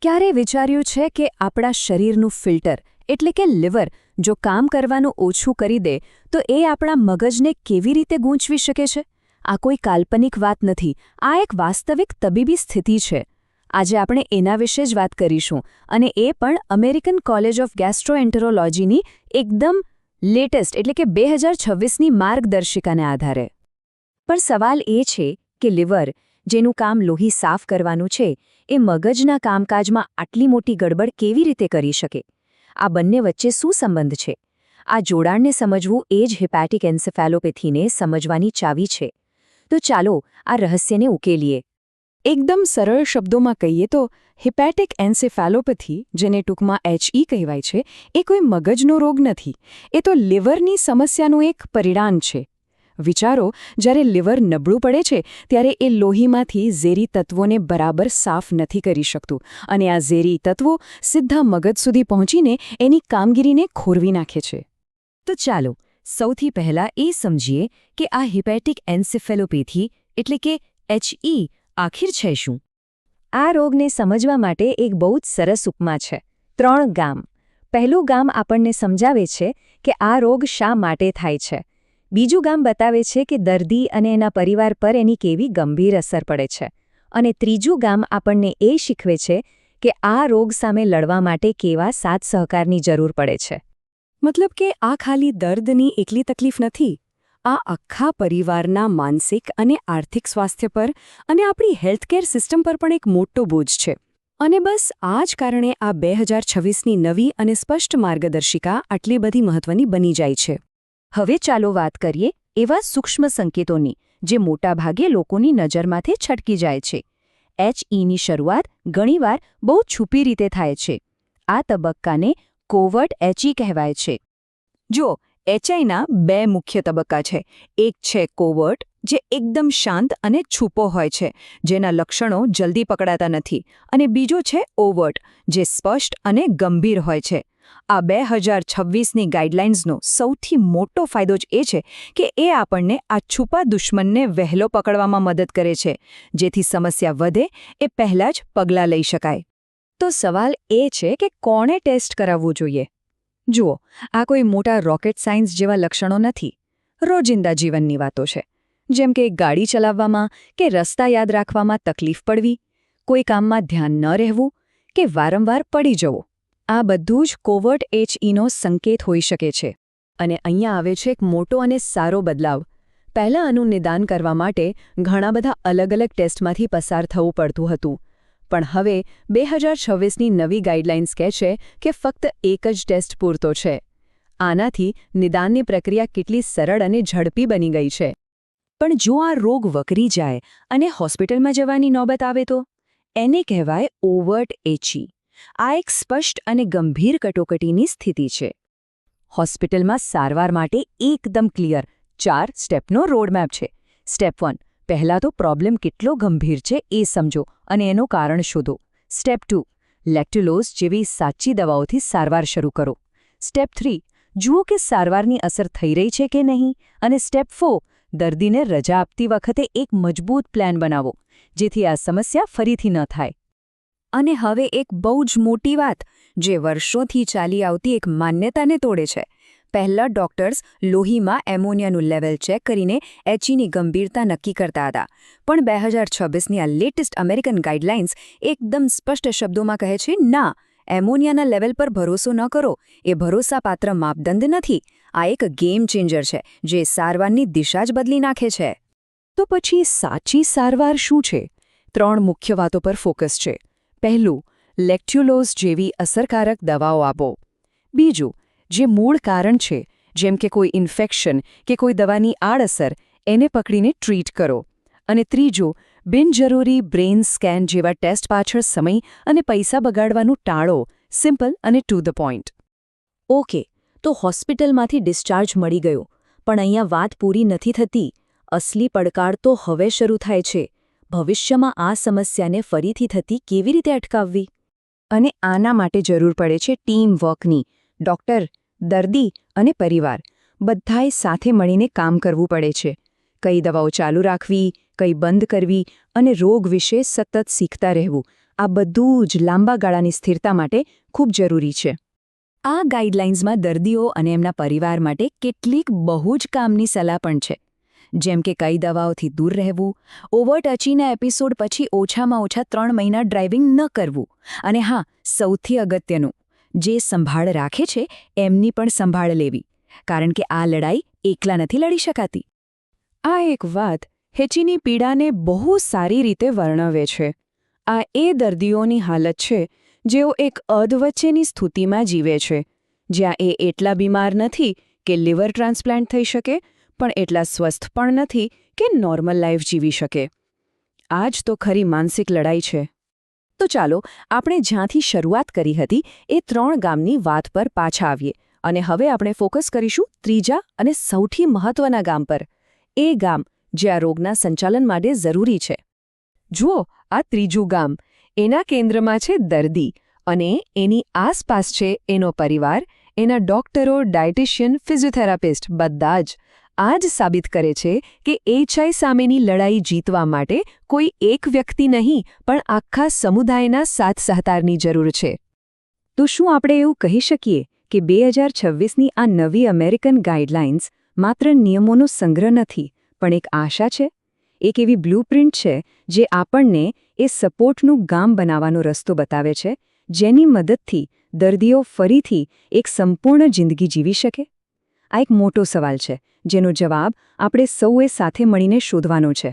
ક્યારે વિચાર્યું છે કે આપણા શરીરનું ફિલ્ટર એટલે કે લિવર જો કામ કરવાનું ઓછું કરી દે તો એ આપણા મગજને કેવી રીતે ગૂંચવી શકે છે? આ કોઈ કાલ્પનિક વાત નથી, આ એક વાસ્તવિક તબીબી સ્થિતિ છે. આજે આપણે એના વિશે જ વાત કરીશું, અને એ પણ અમેરિકન કોલેજ ઓફ ગેસ્ટ્રોએન્ટેરોલોજીની એકદમ લેટેસ્ટ એટલે કે 2026ની માર્ગદર્શિકાને આધારે. પણ સવાલ એ છે કે લિવર, જેનું કામ લોહી સાફ કરવાનું છે, એ મગજના કામકાજમાં આટલી મોટી ગડબડ કેવી રીતે કરી શકે? આ બંને વચ્ચે શું સંબંધ છે? આ જોડાણને સમજવું એ જ હિપેટિક એન્સેફેલોપેથીને સમજવાની ચાવી છે. તો ચાલો આ રહસ્યને ઉકેલીએ. એકદમ સરળ શબ્દોમાં કહીએ તો હિપેટિક એન્સેફેલોપેથી, જેને ટૂંકમાં HE કહેવાય છે, એ કોઈ મગજનો રોગ નથી. એ તો લિવરની સમસ્યાનું એક પરિણામ છે. વિચારો, જ્યારે લિવર નબળું પડે છે ત્યારે એ લોહીમાંથી ઝેરી તત્વોને બરાબર સાફ નથી કરી શકતું, અને આ ઝેરી તત્વો સીધા મગજ સુધી પહોંચીને એની કામગીરીને ખોરવી નાખે છે. તો ચાલો સૌથી પહેલાં એ સમજીએ કે આ હિપેટિક એન્સેફેલોપેથી એટલે કે HE આખિર છે શું? આ રોગને સમજવા માટે એક બહુ જ સરસ ઉપમા છે. 3 ગામ. પહેલું ગામ આપણને સમજાવે છે કે આ રોગ શા માટે થાય છે. બીજું ગામ બતાવે છે કે દર્દી અને એના પરિવાર પર એની કેવી ગંભીર અસર પડે છે. અને ત્રીજું ગામ આપણને એ શીખવે છે કે આ રોગ સામે લડવા માટે કેવા સાથ સહકારની જરૂર પડે છે. મતલબ કે આ ખાલી દર્દની એકલી તકલીફ નથી. આ આખા પરિવારના માનસિક અને આર્થિક સ્વાસ્થ્ય પર અને આપણી હેલ્થકેર સિસ્ટમ પર પણ એક મોટો બોજ છે. અને બસ આ જ કારણે આ 2026ની નવી અને સ્પષ્ટ માર્ગદર્શિકા આટલી બધી મહત્વની બની જાય છે. હવે ચાલો વાત કરીએ એવા સૂક્ષ્મ સંકેતોની જે મોટાભાગે લોકોની નજરમાંથી છટકી જાય છે. HEની શરૂઆત ઘણીવાર બહુ છુપી રીતે થાય છે. આ તબક્કાને કોવર્ટ HE કહેવાય છે. જો HIના 2 મુખ્ય તબક્કા છે. એક છે કોવર્ટ, જે એકદમ શાંત અને છુપો હોય છે, જેના લક્ષણો જલ્દી પકડાતા નથી, અને બીજો છે ઓવર્ટ, જે સ્પષ્ટ અને ગંભીર હોય છે. આ 2026ની ગાઈડલાઇન્સનો સૌથી મોટો ફાયદો જ એ છે કે એ આપણને આ છુપા દુશ્મનને વહેલો પકડવામાં મદદ કરે છે, જેથી સમસ્યા વધે એ પહેલાં જ પગલાં લઈ શકાય. તો સવાલ એ છે કે કોણે ટેસ્ટ કરાવવું જોઈએ? જુઓ, આ કોઈ મોટા રોકેટ સાયન્સ જેવા લક્ષણો નથી. રોજિંદા જીવનની વાતો છે, જેમ કે ગાડી ચલાવવામાં કે રસ્તા યાદ રાખવામાં તકલીફ પડવી, કોઈ કામમાં ધ્યાન ન રહેવું કે વારંવાર પડી જવું. આ બધું જ કોવર્ટ HEનો સંકેત હોઈ શકે છે. અને અહીંયા આવે છે એક મોટો અને સારો બદલાવ. પહેલાં આનું નિદાન કરવા માટે ઘણા બધા અલગ અલગ ટેસ્ટમાંથી પસાર થવું પડતું હતું. પણ હવે 2026ની નવી ગાઈડલાઇન્સ કહે છે કે ફક્ત એક જ ટેસ્ટ પૂરતો છે. આનાથી નિદાનની પ્રક્રિયા કેટલી સરળ અને ઝડપી બની ગઈ છે. પણ જો આ રોગ વકરી જાય અને હોસ્પિટલમાં જવાની નોબત આવે તો? એને કહેવાય ઓવર્ટ HE. આ એક સ્પષ્ટ અને ગંભીર કટોકટીની સ્થિતિ છે. હોસ્પિટલમાં સારવાર માટે એકદમ ક્લિયર 4 સ્ટેપનો રોડમેપ છે. સ્ટેપ 1, પહેલાં તો પ્રોબ્લેમ કેટલો ગંભીર છે એ સમજો અને એનું કારણ શોધો. સ્ટેપ 2, લેક્ટ્યુલોઝ જેવી સાચી દવાઓથી સારવાર શરૂ કરો. સ્ટેપ 3, જુઓ કે સારવારની અસર થઈ રહી છે કે નહીં. અને સ્ટેપ 4, દર્દીને રજા આપતી વખતે એક મજબૂત પ્લાન બનાવો, જેથી આ સમસ્યા ફરીથી ન થાય. અને હવે એક બહુ જ મોટી વાત, જે વર્ષોથી ચાલી આવતી એક માન્યતાને તોડે છે. પહેલાં ડોક્ટર્સ લોહીમાં એમોનિયાનું લેવલ ચેક કરીને HEની ગંભીરતા નક્કી કરતા હતા. પણ 2026ની આ લેટેસ્ટ અમેરિકન ગાઈડલાઇન્સ એકદમ સ્પષ્ટ શબ્દોમાં કહે છે, ના, એમોનિયાના લેવલ પર ભરોસો ન કરો. એ ભરોસાપાત્ર માપદંડ નથી. આ એક ગેમ ચેન્જર છે, જે સારવારની દિશા જ બદલી નાખે છે. તો પછી સાચી સારવાર શું છે? 3 મુખ્ય વાતો પર ફોકસ છે. પહેલું, લેક્ટ્યુલોઝ જેવી અસરકારક દવાઓ આપો. બીજું, જે મૂળ કારણ છે, જેમ કે કોઈ ઇન્ફેક્શન કે કોઈ દવાની આડઅસર, એને પકડીને ટ્રીટ કરો. અને ત્રીજું, બિનજરૂરી બ્રેઇન સ્કેન જેવા ટેસ્ટ પાછળ સમય અને પૈસા બગાડવાનું ટાળો. સિમ્પલ અને ટુ ધ પોઈન્ટ. ઓકે, તો હોસ્પિટલમાંથી ડિસ્ચાર્જ મળી ગયો. પણ અહીંયા વાત પૂરી નથી થતી. અસલી પડકાર તો હવે શરૂ થાય છે. ભવિષ્યમાં આ સમસ્યાને ફરીથી થતી કેવી રીતે અટકાવવી? અને આના માટે જરૂર પડે છે ટીમ વર્કની. ડોક્ટર, દર્દી અને પરિવાર બધાએ સાથે મળીને કામ કરવું પડે છે. કઈ દવાઓ ચાલુ રાખવી, કઈ બંધ કરવી, અને રોગ વિશે સતત શીખતા રહેવું. આ બધું જ લાંબા ગાળાની સ્થિરતા માટે ખૂબ જરૂરી છે. આ ગાઈડલાઇન્સમાં દર્દીઓ અને એમના પરિવાર માટે કેટલીક બહુ જ કામની સલાહ પણ છે, જેમ કે કઈ દવાઓથી દૂર રહેવું, ઓવરટચીના એપિસોડ પછી ઓછામાં ઓછા 3 મહિના ડ્રાઇવિંગ ન કરવું, અને હા, સૌથી અગત્યનું, જે સંભાળ રાખે છે એમની પણ સંભાળ લેવી, કારણ કે આ લડાઈ એકલા નથી લડી શકાતી. આ એક વાત હેચીની પીડાને બહુ સારી રીતે વર્ણવે છે. આ એ દર્દીઓની હાલત છે જેઓ એક અધવચ્ચેની સ્થિતિમાં જીવે છે, જ્યાં એ એટલા બીમાર નથી કે લિવર ટ્રાન્સપ્લાન્ટ થઈ શકે, પણ એટલા સ્વસ્થ પણ નથી કે નોર્મલ લાઈફ જીવી શકે. આ જ તો ખરી માનસિક લડાઈ છે. તો ચાલો આપણે જ્યાંથી શરૂઆત કરી હતી એ 3 ગામની વાત પર પાછા આવીએ, અને હવે આપણે ફોકસ કરીશું ત્રીજા અને સૌથી મહત્વના ગામ પર, એ ગામ જે આ રોગના સંચાલન માટે જરૂરી છે. જુઓ, આ ત્રીજું ગામ, એના કેન્દ્રમાં છે દર્દી, અને એની આસપાસ છે એનો પરિવાર, એના ડોક્ટરો, ડાયટિશિયન, ફિઝિયોથેરાપિસ્ટ, બધા જ. આ જ સાબિત કરે છે કે એચઆઈ સામેની લડાઈ જીતવા માટે કોઈ એક વ્યક્તિ નહીં, પણ આખા સમુદાયના સાથ સહકારની જરૂર છે. તો શું આપણે એવું કહી શકીએ કે 2026ની આ નવી અમેરિકન ગાઈડલાઇન્સ માત્ર નિયમોનો સંગ્રહ નથી, પણ એક આશા છે, એક એવી બ્લૂપ્રિન્ટ છે જે આપણને એ સપોર્ટનું ગામ બનાવવાનો રસ્તો બતાવે છે, જેની મદદથી દર્દીઓ ફરીથી એક સંપૂર્ણ જિંદગી જીવી શકે? આ એક મોટો સવાલ છે, જેનો જવાબ આપણે સૌએ સાથે મળીને શોધવાનો છે.